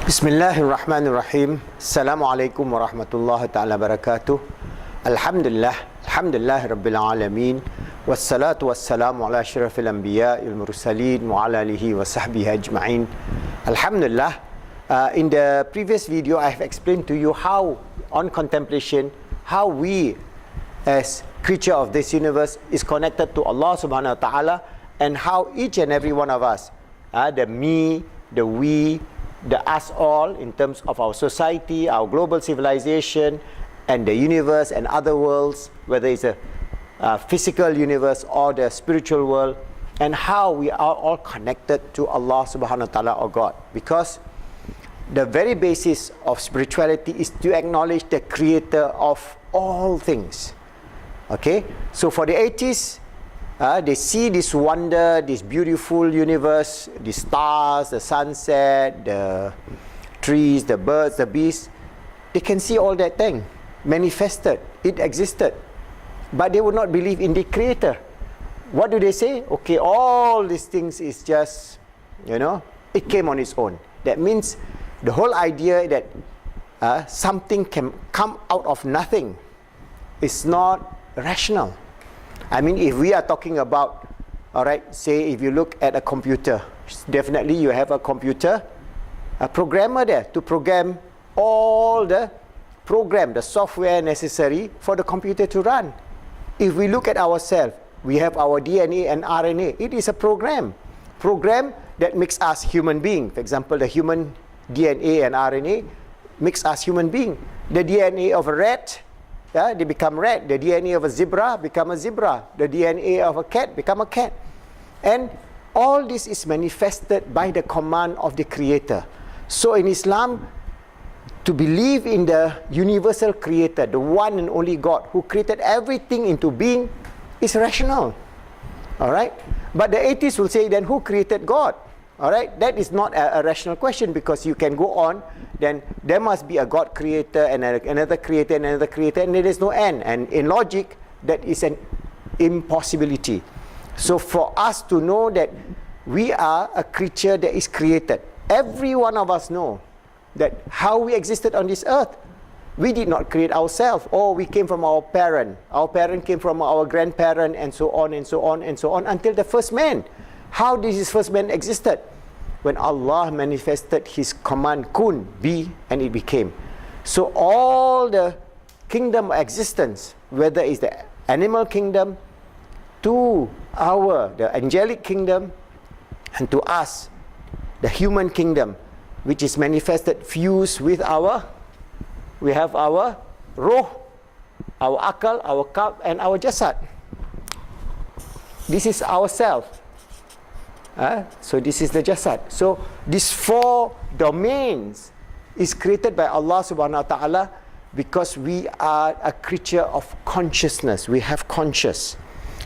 Bismillahirrahmanirrahim. Assalamualaikum warahmatullahi ta'ala wabarakatuh. Alhamdulillah, alhamdulillahirabbil alamin. Wassalatu wassalamu ala asyrafil anbiya'il mursalin wa ala alihi wa sahbihi ajma'in. Alhamdulillah. In the previous video I have explained to you how on contemplation how we as creature of this universe is connected to Allah subhanahu wa ta'ala, and how each and every one of us, the me, the we, the us all, in terms of our society, our global civilization, and the universe and other worlds, whether it's a physical universe or the spiritual world, and how we are all connected to Allah subhanahu wa ta'ala or God. Because the very basis of spirituality is to acknowledge the creator of all things. Okay, so for the atheists, they see this wonder, this beautiful universe, the stars, the sunset, the trees, the birds, the beasts. They can see all that thing manifested, it existed, but they would not believe in the creator. What do they say? Okay, all these things is just, it came on its own. That means the whole idea that something can come out of nothing is not rational. I mean, if we are talking about, say if you look at a computer, definitely you have a computer, a programmer there to program all the software necessary for the computer to run. If we look at ourselves, we have our DNA and RNA. It is a program that makes us human being. For example, the human DNA and RNA makes us human being. The DNA of a rat, they become rat. The DNA of a zebra become a zebra. The DNA of a cat become a cat. And all this is manifested by the command of the creator. So in Islam, to believe in the universal creator, the one and only God who created everything into being, is rational. Alright? But the atheists will say, then who created God? Alright? That is not a rational question, because you can go on, then there must be a God creator and another creator and another creator, and there is no end. And in logic, that is an impossibility. So for us to know that we are a creature that is created, every one of us know that how we existed on this earth, we did not create ourselves. Or we came from our parent came from our grandparent, and so on and so on and so on, until the first man. How did this first man existed? When Allah manifested his command, kun, be, and it became. So all the kingdom of existence, whether it's the animal kingdom, to the angelic kingdom, and to us, the human kingdom, which is manifested, fused with we have our ruh, our akal, our qalb, and our jasad. This is ourself. So this is the jasad. So these four domains is created by Allah subhanahu wa ta'ala, because we are a creature of consciousness. We have conscious.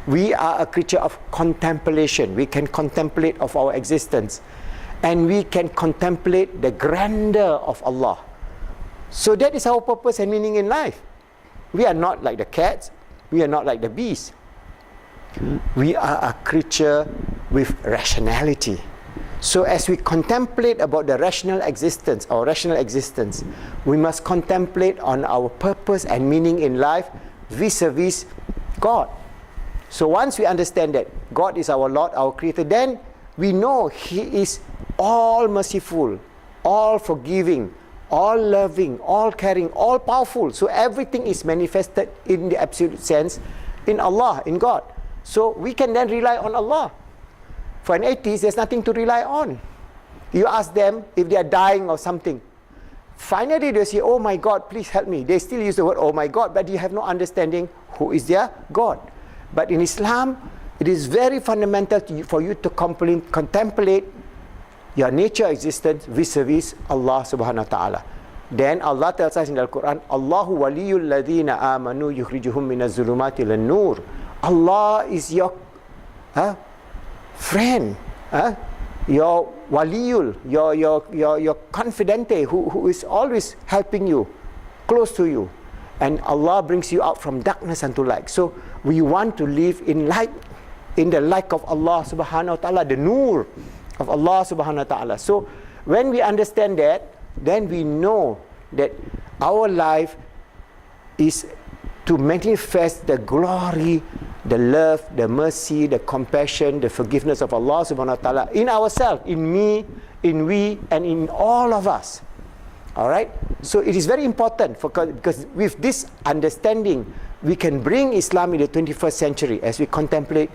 We are a creature of contemplation. We can contemplate of our existence, and we can contemplate the grandeur of Allah. So that is our purpose and meaning in life. We are not like the cats. We are not like the beasts. We are a creature with rationality. So as we contemplate about the rational existence, our rational existence, we must contemplate on our purpose and meaning in life vis-a-vis God. So once we understand that God is our Lord, our Creator, then we know He is all merciful, all forgiving, all loving, all caring, all powerful. So everything is manifested in the absolute sense in Allah, in God. So we can then rely on Allah. For an atheist, there's nothing to rely on. You ask them if they are dying or something. Finally, they say, oh my God, please help me. They still use the word, oh my God, but you have no understanding who is their God. But in Islam, it is very fundamental for you to contemplate your nature existence vis-a-vis Allah subhanahu wa ta'ala. Then Allah tells us in the Quran, Allahu waliyul ladhina amanu yukhrijuhum minaz zulumati ilan nur. Allah is your friend, your waliyul, your confidante, who is always helping you, close to you. And Allah brings you out from darkness unto light. So we want to live in light, in the light of Allah subhanahu wa ta'ala, the nur of Allah subhanahu wa ta'ala. So when we understand that, then we know that our life is to manifest the glory, the love, the mercy, the compassion, the forgiveness of Allah subhanahu wa ta'ala in ourselves, in me, in we, and in all of us. Alright? So it is very important because with this understanding, we can bring Islam in the 21st century as we contemplate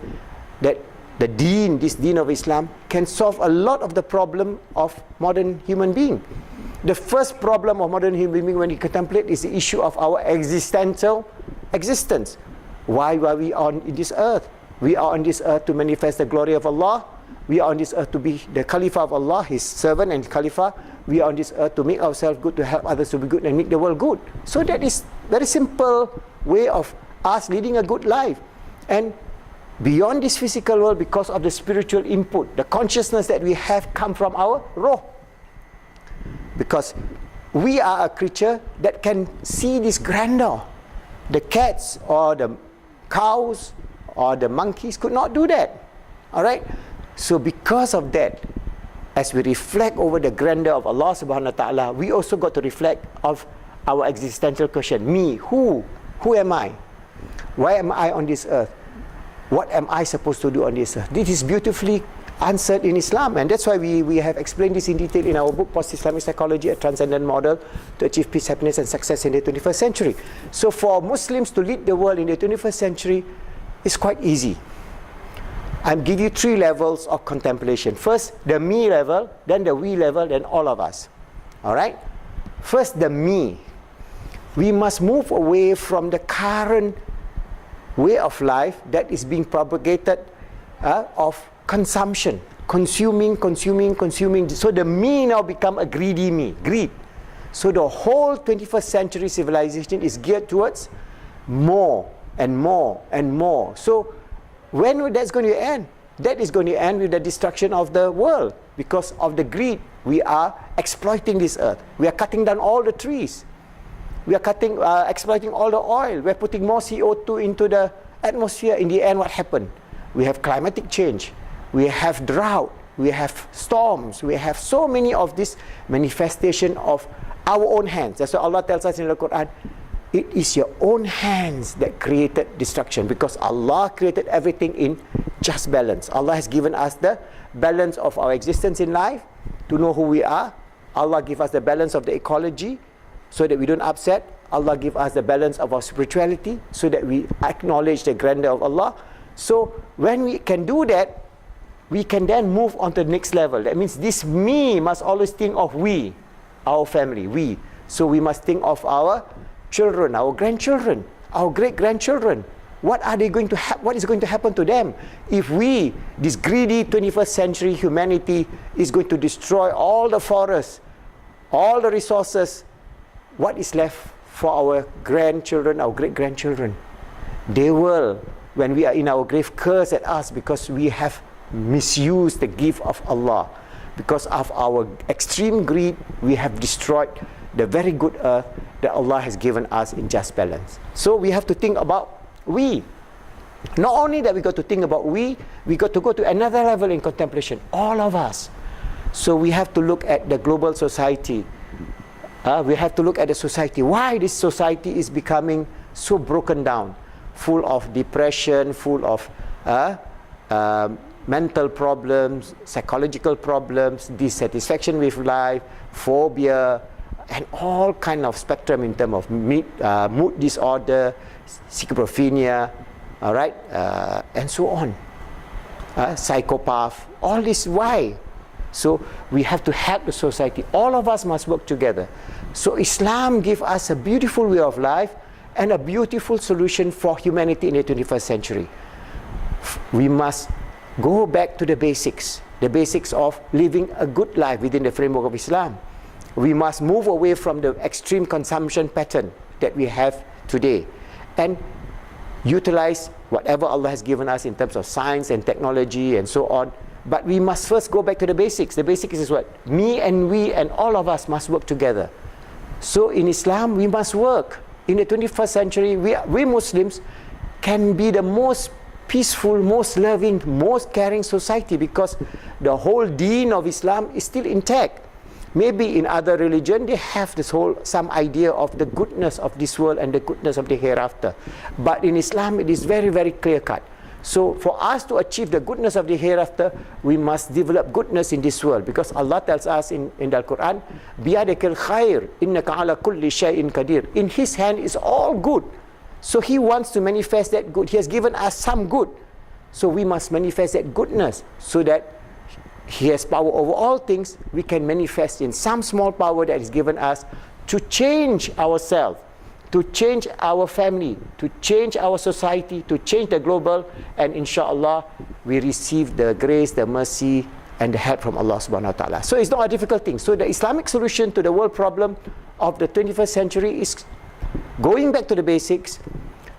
that this deen of Islam can solve a lot of the problem of modern human being. The first problem of modern human being when we contemplate is the issue of our existential existence. Why are we on this earth? We are on this earth to manifest the glory of Allah. We are on this earth to be the Caliph of Allah, His servant and Khalifa. We are on this earth to make ourselves good, to help others to be good and make the world good. So that is very simple way of us leading a good life. And beyond this physical world, because of the spiritual input, the consciousness that we have come from our roh. Because we are a creature that can see this grandeur. The cats or the cows or the monkeys could not do that. Alright? So because of that, as we reflect over the grandeur of Allah subhanahu wa ta'ala, we also got to reflect of our existential question. Me, who am I? Why am I on this earth? What am I supposed to do on this earth? This is beautifully answered in Islam, and that's why we have explained this in detail in our book, Post-Islamic Psychology, a Transcendent Model to Achieve Peace, Happiness and Success in the 21st Century. So for Muslims to lead the world in the 21st century is quite easy. I'll give you 3 levels of contemplation. First, the me level, then the we level, then all of us. Alright? First, the me. We must move away from the current way of life that is being propagated of consumption, consuming. So the me now become a greedy me, greed. So the whole 21st century civilization is geared towards more and more and more. So when that's going to end? That is going to end with the destruction of the world. Because of the greed, we are exploiting this earth. We are cutting down all the trees. We are exploiting all the oil. We are putting more CO2 into the atmosphere. In the end, what happened? We have climatic change. We have drought. We have storms. We have so many of this manifestation of our own hands. That's why Allah tells us in the Quran, it is your own hands that created destruction, because Allah created everything in just balance. Allah has given us the balance of our existence in life to know who we are. Allah give us the balance of the ecology so that we don't upset. Allah give us the balance of our spirituality so that we acknowledge the grandeur of Allah. So when we can do that, we can then move on to the next level. That means this me must always think of we, our family, we. So we must think of our children, our grandchildren, our great-grandchildren. What is going to happen to them if we, this greedy 21st century humanity, is going to destroy all the forests, all the resources? What is left for our grandchildren, our great-grandchildren? They will, when we are in our grave, curse at us because we have misused the gift of Allah. Because of our extreme greed, we have destroyed the very good earth that Allah has given us in just balance. So we have to think about we. Not only that we got to think about we got to go to another level in contemplation, all of us. So we have to look at the global society. We have to look at the society. Why this society is becoming so broken down, full of depression, full of mental problems, psychological problems, dissatisfaction with life, phobia, and all kind of spectrum in terms of mood disorder, schizophrenia, all right, and so on, psychopath, all this. Why? So we have to help the society. All of us must work together. So Islam gives us a beautiful way of life and a beautiful solution for humanity in the 21st century. We must go back to the basics of living a good life within the framework of Islam. We must move away from the extreme consumption pattern that we have today and utilize whatever Allah has given us in terms of science and technology and so on. But we must first go back to the basics. The basics is what? Me and we and all of us must work together. So in Islam, we must work. In the 21st century, we Muslims can be the most peaceful, most loving, most caring society because the whole deen of Islam is still intact. Maybe in other religion, they have this whole, some idea of the goodness of this world and the goodness of the hereafter. But in Islam, it is very, very clear-cut. So for us to achieve the goodness of the hereafter, we must develop goodness in this world, because Allah tells us in the Quran, biyadikal khair innaka ala kulli shay'in qadir. In His hand is all good. So He wants to manifest that good. He has given us some good. So we must manifest that goodness, so that He has power over all things. We can manifest in some small power that is given us to change ourselves, to change our family, to change our society, to change the global, and inshallah we receive the grace, the mercy, and the help from Allah subhanahu wa ta'ala. So it's not a difficult thing. So the Islamic solution to the world problem of the 21st century is going back to the basics,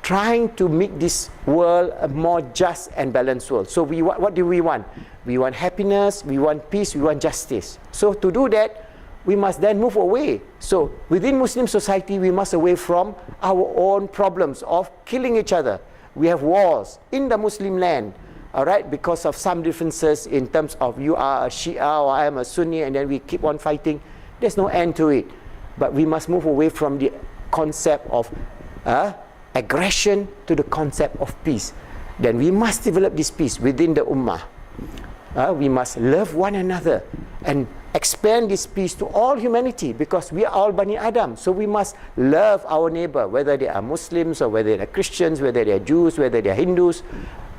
trying to make this world a more just and balanced world. So what do we want? We want happiness, we want peace, we want justice. So to do that, we must then move away. So within Muslim society, we must away from our own problems of killing each other. We have wars in the Muslim land, all right, because of some differences in terms of you are a Shia or I am a Sunni, and then we keep on fighting. There's no end to it. But we must move away from the concept of aggression to the concept of peace. Then we must develop this peace within the ummah. We must love one another and expand this peace to all humanity, because we are all Bani Adam. So we must love our neighbor, whether they are Muslims or whether they are Christians, whether they are Jews, whether they are Hindus.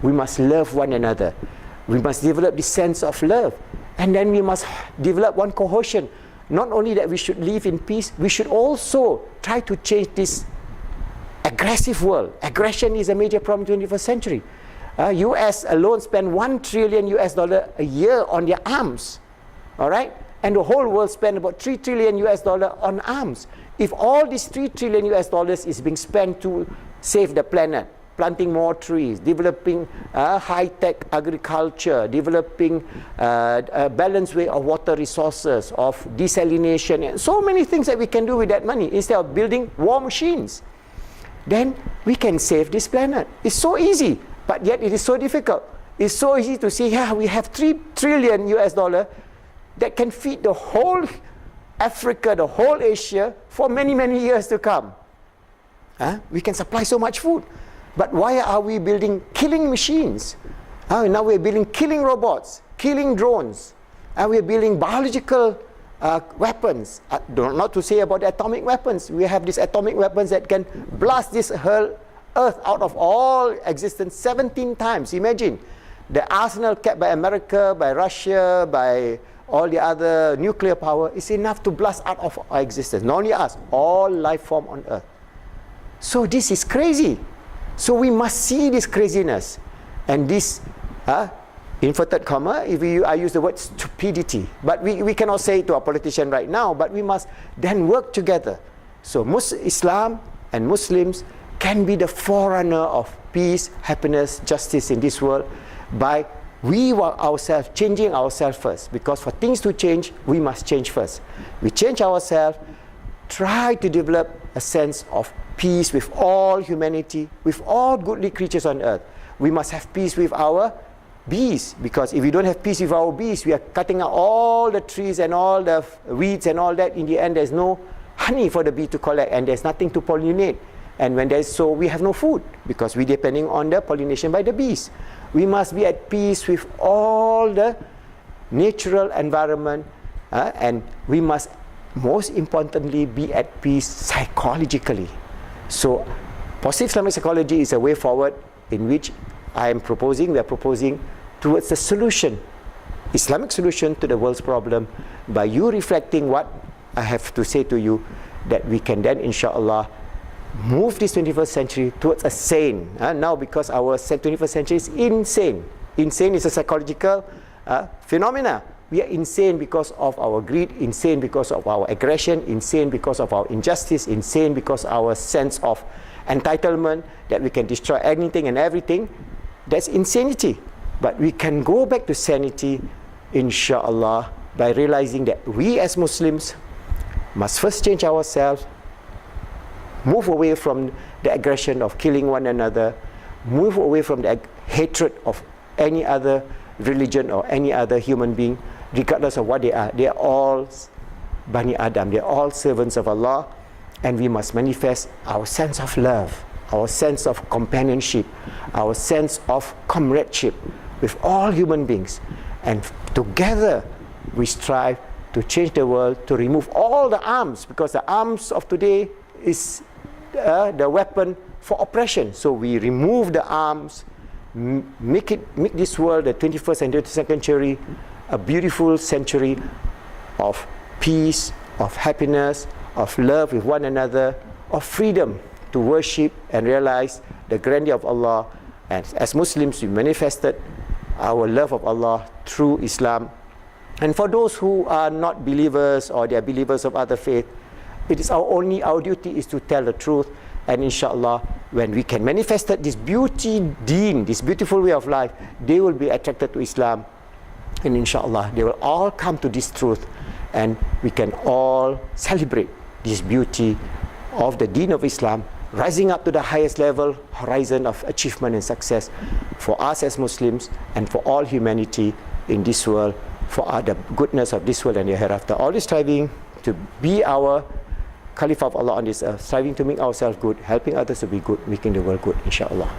We must love one another. We must develop this sense of love. And then we must develop one cohesion. Not only that we should live in peace, we should also try to change this aggressive world. Aggression is a major problem in the 21st century. US alone spend $1 trillion a year on their arms. All right? And the whole world spend about $3 trillion on arms. If all this $3 trillion is being spent to save the planet, planting more trees, developing high-tech agriculture, developing a balanced way of water resources, of desalination, and so many things that we can do with that money instead of building war machines, then we can save this planet. It's so easy, but yet it is so difficult. It's so easy to say, yeah, we have $3 trillion that can feed the whole Africa, the whole Asia for many, many years to come. We can supply so much food. But why are we building killing machines? Now we're building killing robots, killing drones. We're building biological weapons. Not to say about atomic weapons. We have these atomic weapons that can blast this whole Earth out of all existence 17 times. Imagine the arsenal kept by America, by Russia, by all the other nuclear power is enough to blast out of our existence. Not only us, all life form on Earth. So this is crazy. So we must see this craziness. And this, inverted comma, I use the word stupidity. But we cannot say it to a politician right now, but we must then work together. So Islam and Muslims can be the forerunner of peace, happiness, justice in this world by we ourselves changing ourselves first, because for things to change, we must change first. We change ourselves, try to develop a sense of peace with all humanity, with all goodly creatures on earth. We must have peace with our bees, because if we don't have peace with our bees, we are cutting out all the trees and all the weeds and all that. In the end, there's no honey for the bee to collect, and there's nothing to pollinate. And when there's so, we have no food, because we're depending on the pollination by the bees. We must be at peace with all the natural environment, and we must most importantly be at peace psychologically. So positive Islamic psychology is a way forward in which we are proposing towards the solution, Islamic solution to the world's problem, by you reflecting what I have to say to you, that we can then inshallah move this 21st century towards a sane. Now, because our 21st century is insane. Insane is a psychological phenomena. We are insane because of our greed, insane because of our aggression, insane because of our injustice, insane because of our sense of entitlement, that we can destroy anything and everything. That's insanity. But we can go back to sanity, inshallah, by realizing that we as Muslims must first change ourselves, move away from the aggression of killing one another, move away from the hatred of any other religion or any other human being, regardless of what they are. They are all Bani Adam. They're all servants of Allah, and we must manifest our sense of love, our sense of companionship, our sense of comradeship with all human beings. And together we strive to change the world, to remove all the arms, because the arms of today is the weapon for oppression. So we remove the arms, make this world, the 21st and 22nd century, a beautiful century of peace, of happiness, of love with one another, of freedom to worship and realize the grandeur of Allah. And as Muslims, we manifested our love of Allah through Islam. And for those who are not believers or they are believers of other faith, it is our duty is to tell the truth. And inshallah, when we can manifest this deen, this beautiful way of life, they will be attracted to Islam. And inshallah, they will all come to this truth, and we can all celebrate this beauty of the deen of Islam, rising up to the highest level, horizon of achievement and success for us as Muslims and for all humanity in this world, for the goodness of this world and the hereafter. Always striving to be our Caliph of Allah on this earth, striving to make ourselves good, helping others to be good, making the world good, inshallah.